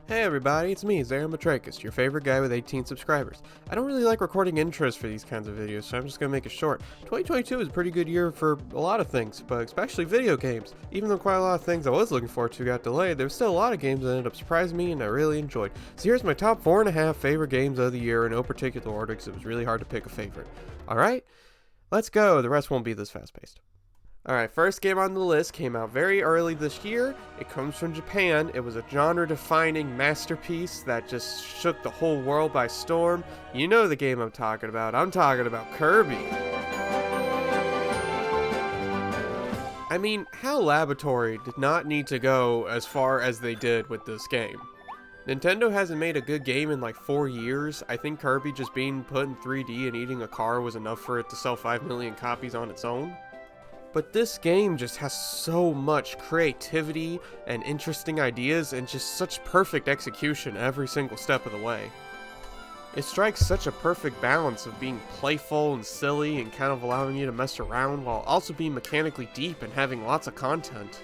Hey everybody, it's me, Zaramatrakis, your favorite guy with 18 subscribers. I don't really like recording intros for these kinds of videos, so I'm just gonna make it short. 2022 is a pretty good year for a lot of things, but especially video games. Even though quite a lot of things I was looking forward to got delayed, there was still a lot of games that ended up surprising me and I really enjoyed. So here's my top 4.5 favorite games of the year in no particular order because it was really hard to pick a favorite. Alright, let's go, the rest won't be this fast paced. Alright, first game on the list came out very early this year. It comes from Japan. It was a genre-defining masterpiece that just shook the whole world by storm. You know the game I'm talking about. I'm talking about Kirby. I mean, HAL Laboratory did not need to go as far as they did with this game. Nintendo hasn't made a good game in like 4 years. I think Kirby just being put in 3D and eating a car was enough for it to sell 5 million copies on its own. But this game just has so much creativity and interesting ideas and just such perfect execution every single step of the way. It strikes such a perfect balance of being playful and silly and kind of allowing you to mess around while also being mechanically deep and having lots of content.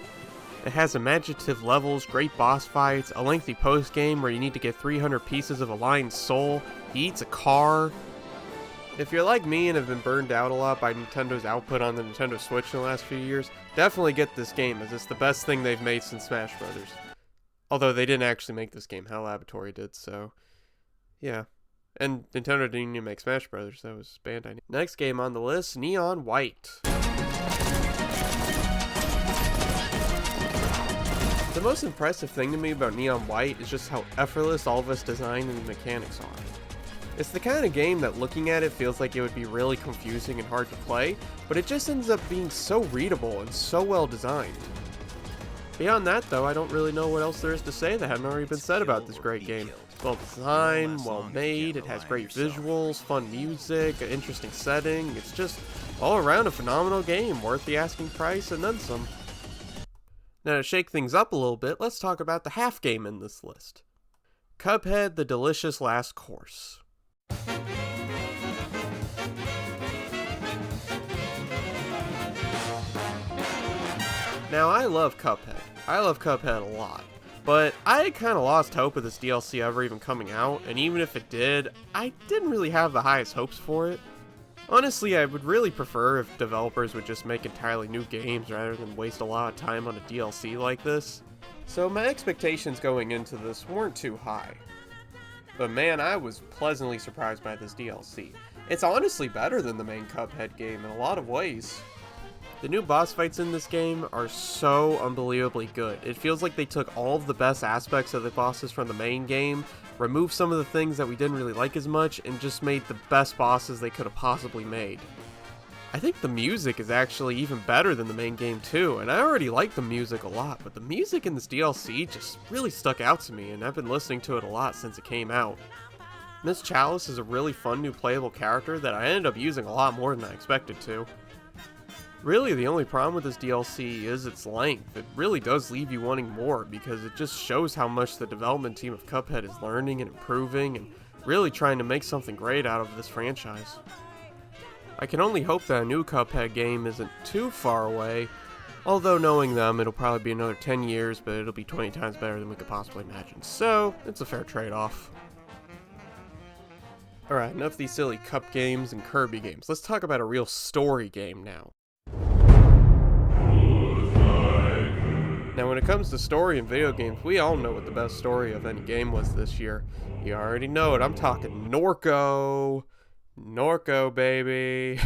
It has imaginative levels, great boss fights, a lengthy post-game where you need to get 300 pieces of a lion's soul, he eats a car. If you're like me and have been burned out a lot by Nintendo's output on the Nintendo Switch in the last few years, definitely get this game as it's the best thing they've made since Smash Brothers. Although they didn't actually make this game, HAL Laboratory did, so yeah. And Nintendo didn't even make Smash Brothers, that was Bandai. Next game on the list, Neon White. The most impressive thing to me about Neon White is just how effortless all of its design and mechanics are. It's the kind of game that looking at it feels like it would be really confusing and hard to play, but it just ends up being so readable and so well designed. Beyond that though, I don't really know what else there is to say that hadn't already been said about this great game. It's well designed, well made, it has great visuals, fun music, an interesting setting, it's just all around a phenomenal game, worth the asking price and then some. Now to shake things up a little bit, let's talk about the half game in this list. Cuphead: The Delicious Last Course. Now, I love Cuphead. I love Cuphead a lot. But I kind of lost hope of this DLC ever even coming out, and even if it did, I didn't really have the highest hopes for it. Honestly, I would really prefer if developers would just make entirely new games rather than waste a lot of time on a DLC like this. So my expectations going into this weren't too high. But man, I was pleasantly surprised by this DLC. It's honestly better than the main Cuphead game in a lot of ways. The new boss fights in this game are so unbelievably good. It feels like they took all of the best aspects of the bosses from the main game, removed some of the things that we didn't really like as much, and just made the best bosses they could have possibly made. I think the music is actually even better than the main game too, and I already like the music a lot, but the music in this DLC just really stuck out to me, and I've been listening to it a lot since it came out. Miss Chalice is a really fun new playable character that I ended up using a lot more than I expected to. Really, the only problem with this DLC is its length. It really does leave you wanting more, because it just shows how much the development team of Cuphead is learning and improving, and really trying to make something great out of this franchise. I can only hope that a new Cuphead game isn't too far away, although knowing them, it'll probably be another 10 years, but it'll be 20 times better than we could possibly imagine, so it's a fair trade-off. Alright, enough of these silly Cup games and Kirby games. Let's talk about a real story game now. Now when it comes to story in video games, we all know what the best story of any game was this year. You already know it, I'm talking Norco! Norco, baby!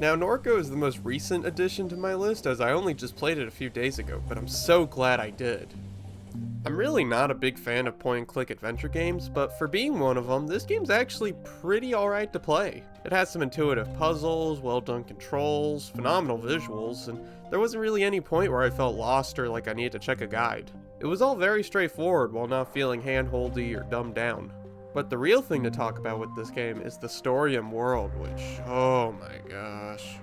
Now, Norco is the most recent addition to my list, as I only just played it a few days ago, but I'm so glad I did. I'm really not a big fan of point-and-click adventure games, but for being one of them, this game's actually pretty alright to play. It has some intuitive puzzles, well-done controls, phenomenal visuals, and there wasn't really any point where I felt lost or like I needed to check a guide. It was all very straightforward while not feeling hand-holdy or dumbed down. But the real thing to talk about with this game is the story and world, which, oh my gosh.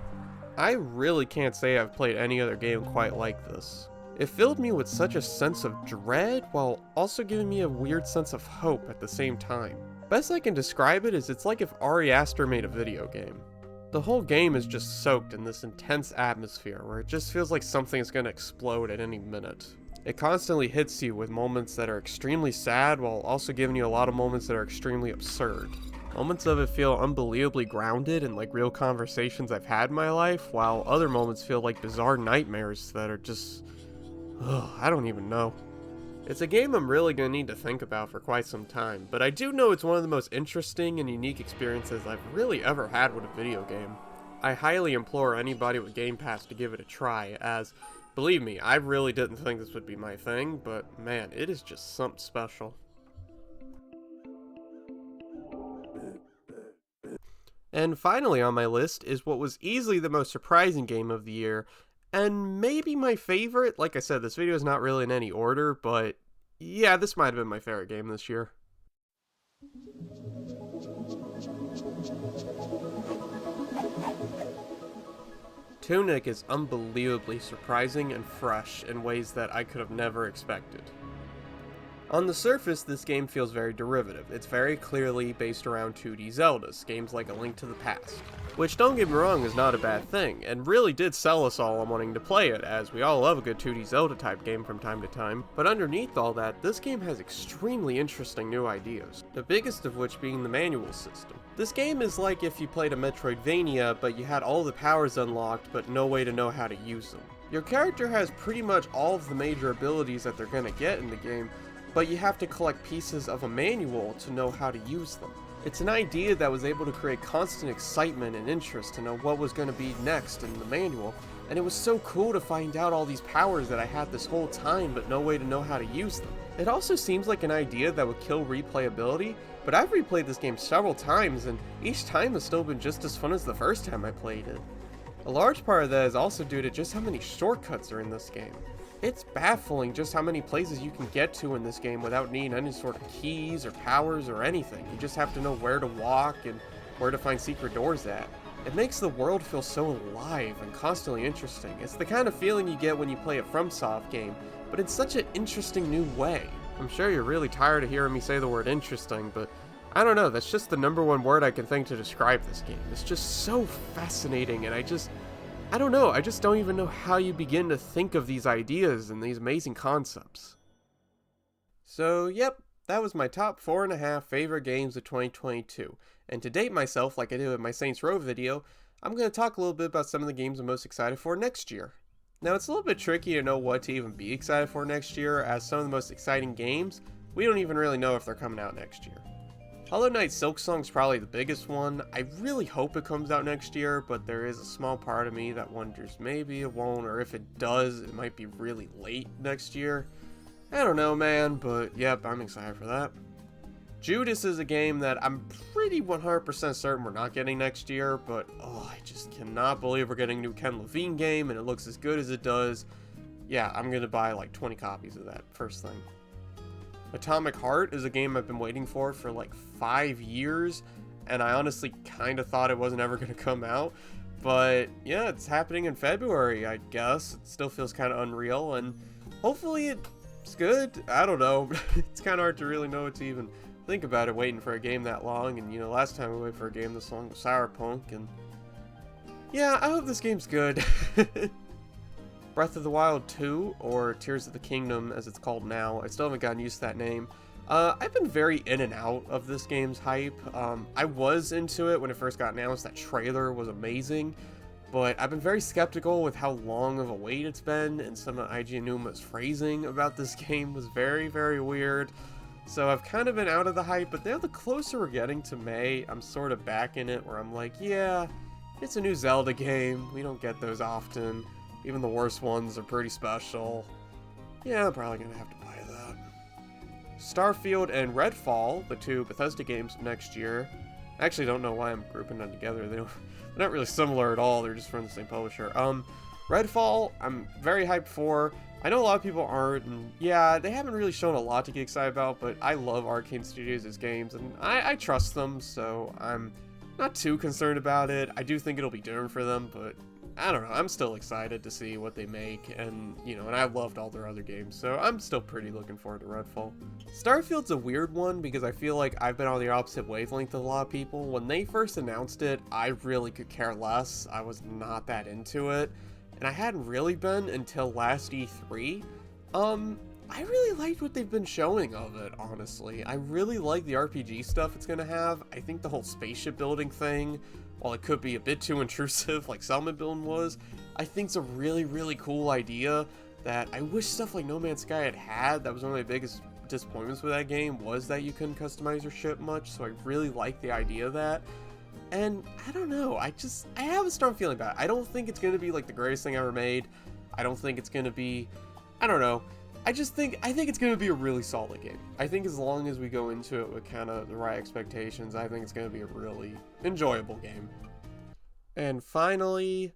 I really can't say I've played any other game quite like this. It filled me with such a sense of dread while also giving me a weird sense of hope at the same time. Best I can describe it is it's like if Ari Aster made a video game. The whole game is just soaked in this intense atmosphere where it just feels like something is going to explode at any minute. It constantly hits you with moments that are extremely sad while also giving you a lot of moments that are extremely absurd. Moments of it feel unbelievably grounded and like real conversations I've had in my life, while other moments feel like bizarre nightmares that are just... I don't even know. It's a game I'm really going to need to think about for quite some time, but I do know it's one of the most interesting and unique experiences I've really ever had with a video game. I highly implore anybody with Game Pass to give it a try, as, believe me, I really didn't think this would be my thing, but man, it is just something special. And finally on my list is what was easily the most surprising game of the year, and maybe my favorite. Like I said, this video is not really in any order, but yeah, this might have been my favorite game this year. Tunic is unbelievably surprising and fresh in ways that I could have never expected. On the surface, this game feels very derivative. It's very clearly based around 2D Zeldas, games like A Link to the Past. Which, don't get me wrong, is not a bad thing, and really did sell us all on wanting to play it, as we all love a good 2D Zelda type game from time to time. But underneath all that, this game has extremely interesting new ideas, the biggest of which being the manual system. This game is like if you played a Metroidvania, but you had all the powers unlocked, but no way to know how to use them. Your character has pretty much all of the major abilities that they're gonna get in the game, but you have to collect pieces of a manual to know how to use them. It's an idea that was able to create constant excitement and interest to know what was going to be next in the manual, and it was so cool to find out all these powers that I had this whole time but no way to know how to use them. It also seems like an idea that would kill replayability, but I've replayed this game several times and each time has still been just as fun as the first time I played it. A large part of that is also due to just how many shortcuts are in this game. It's baffling just how many places you can get to in this game without needing any sort of keys or powers or anything. You just have to know where to walk and where to find secret doors at. It makes the world feel so alive and constantly interesting. It's the kind of feeling you get when you play a FromSoft game, but in such an interesting new way. I'm sure you're really tired of hearing me say the word interesting, but I don't know, that's just the #1 word I can think to describe this game. It's just so fascinating, and I don't know, I just don't even know how you begin to think of these ideas and these amazing concepts. So, yep, that was my top 4.5 favorite games of 2022. And to date myself, like I did with my Saints Row video, I'm going to talk a little bit about some of the games I'm most excited for next year. Now, it's a little bit tricky to know what to even be excited for next year, as some of the most exciting games, we don't even really know if they're coming out next year. Hollow Knight Silksong is probably the biggest one. I really hope it comes out next year, but there is a small part of me that wonders maybe it won't, or if it does, it might be really late next year. I don't know, man, but yep, I'm excited for that. Judas is a game that I'm pretty 100% certain we're not getting next year, but I just cannot believe we're getting a new Ken Levine game, and it looks as good as it does. Yeah, I'm gonna buy like 20 copies of that first thing. Atomic Heart is a game I've been waiting for like 5 years, and I honestly kind of thought it wasn't ever going to come out, but yeah, it's happening in February, I guess. It still feels kind of unreal, and hopefully it's good. I don't know. It's kind of hard to really know what to even think about it, waiting for a game that long, and last time we waited for a game this long was Cyberpunk, and yeah, I hope this game's good. Breath of the Wild 2, or Tears of the Kingdom as it's called now. I still haven't gotten used to that name. I've been very in and out of this game's hype. I was into it when it first got announced. That trailer was amazing, but I've been very skeptical with how long of a wait it's been, and some of Eiji Aonuma's phrasing about this game was very, very weird. So I've kind of been out of the hype, but now the closer we're getting to May, I'm sort of back in it, where I'm like, yeah, it's a new Zelda game. We don't get those often. Even the worst ones are pretty special. Yeah, I'm probably gonna have to buy that. Starfield and Redfall, the two Bethesda games next year. I actually don't know why I'm grouping them together. They're not really similar at all. They're just from the same publisher. Redfall, I'm very hyped for. I know a lot of people aren't, and yeah, they haven't really shown a lot to get excited about, but I love Arcane Studios' games, and I trust them, so I'm not too concerned about it. I do think it'll be different for them, but I don't know, I'm still excited to see what they make, and, and I've loved all their other games, so I'm still pretty looking forward to Redfall. Starfield's a weird one, because I feel like I've been on the opposite wavelength of a lot of people. When they first announced it, I really could care less. I was not that into it, and I hadn't really been until last E3. I really liked what they've been showing of it, honestly. I really like the RPG stuff it's gonna have. I think the whole spaceship building thing, while it could be a bit too intrusive like Settlement Building was, I think it's a really, really cool idea that I wish stuff like No Man's Sky had. That was one of my biggest disappointments with that game, was that you couldn't customize your ship much, so I really like the idea of that. And I don't know, I have a strong feeling about it. I don't think it's gonna be like the greatest thing ever made. I don't think it's gonna be, I don't know. I think it's going to be a really solid game. I think as long as we go into it with kind of the right expectations, I think it's going to be a really enjoyable game. And finally,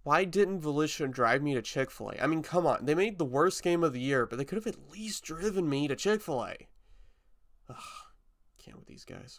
why didn't Volition drive me to Chick-fil-A? I mean, come on. They made the worst game of the year, but they could have at least driven me to Chick-fil-A. Ugh, can't with these guys.